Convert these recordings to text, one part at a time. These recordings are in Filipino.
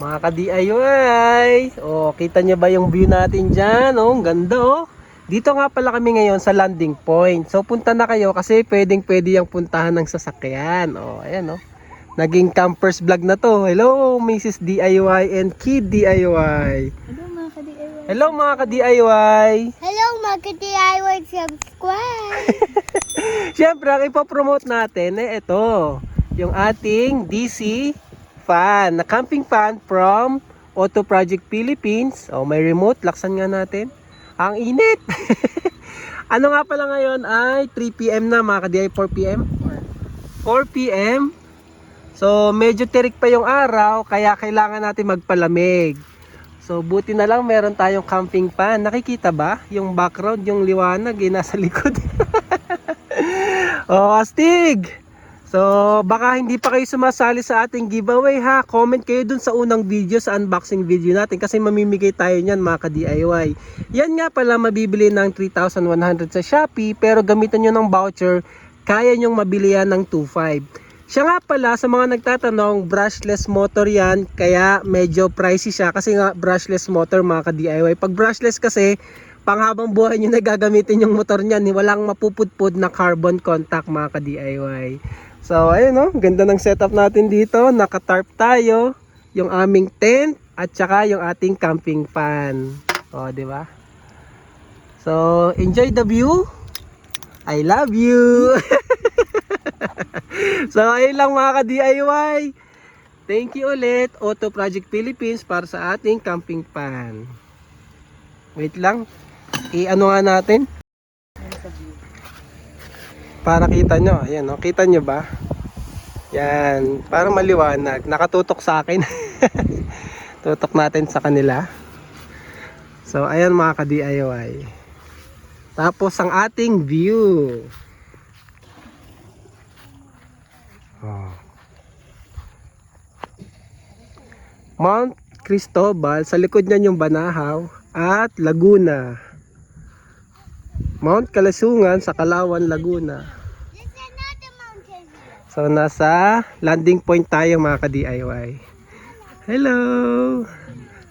Mga ka-DIY. Oh, kita nyo ba yung view natin dyan? Oh, ang ganda oh. Dito nga pala kami ngayon sa landing point. So punta na kayo kasi pwedeng-pwede yung puntahan ng sasakyan. Oh, ayan oh. Naging campers vlog na to. Hello, Mrs. DIY and Kid DIY. Hello mga ka-DIY. Hello mga ka-DIY. Hello mga ka-DIY, subscribe. Siyempre, ang ipopromote natin ito. Yung ating DC fan, na camping fan from Auto Project Philippines. Oh, may remote, laksan nga natin. Ang init. Ano nga pala ngayon ay 3 PM na mga ka-DIY, 4 PM. 4 PM. So, medyo tirik pa yung araw, kaya kailangan natin magpalamig. So, buti na lang meron tayong camping fan. Nakikita ba? Yung background, yung liwanag, nasa likod. Oh, astig! So, baka hindi pa kayo sumasali sa ating giveaway ha. Comment kayo dun sa unang video, sa unboxing video natin kasi mamimigay tayo niyan mga ka-DIY. Yan nga pala mabibili ng 3,100 sa Shopee pero gamitan nyo ng voucher, kaya nyong mabili yan ng 2,500. Siya nga pala sa mga nagtatanong, brushless motor yan kaya medyo pricey siya kasi nga brushless motor mga ka-DIY. Pag brushless kasi, panghabang buhay nyo na gagamitin yung motor niyan, walang mapupudpud na carbon contact mga ka-DIY. So ayun no, ganda ng setup natin dito. Naka-tarp tayo, yung aming tent at saka yung ating camping fan. Oh, di ba? So enjoy the view. I love you. So ayun lang mga ka-DIY. Thank you ulit Auto Project Philippines para sa ating camping fan. Wait lang. I-ano nga natin para kita nyo. Ayan o, kita nyo ba? Yan, para maliwanag. Nakatutok sa akin. Tutok natin sa kanila. So ayan mga ka-DIY. Tapos ang ating view. Oh. Mount Cristobal, sa likod niyan yung Banahaw at Laguna. Mount Kalasungan sa Kalawan, Laguna. So nasa landing point tayo mga ka-DIY. Hello.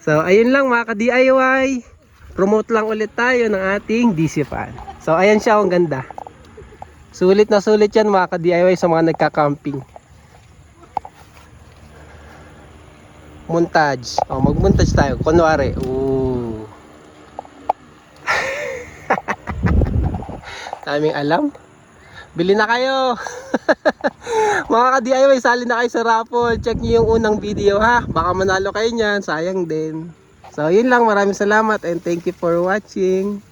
So ayun lang mga ka-DIY. Promote lang ulit tayo ng ating DC fan. So ayan siya, ang ganda. Sulit na sulit yan mga ka-DIY sa mga nagka-camping. Montage. Oh, mag-montage tayo. Kunwari. Ooh. Daming alam. Bili na kayo. Mga ka-DIY, sali na kayo sa raffle. Check nyo yung unang video ha. Baka manalo kayo niyan. Sayang din. So yun lang. Maraming salamat and thank you for watching.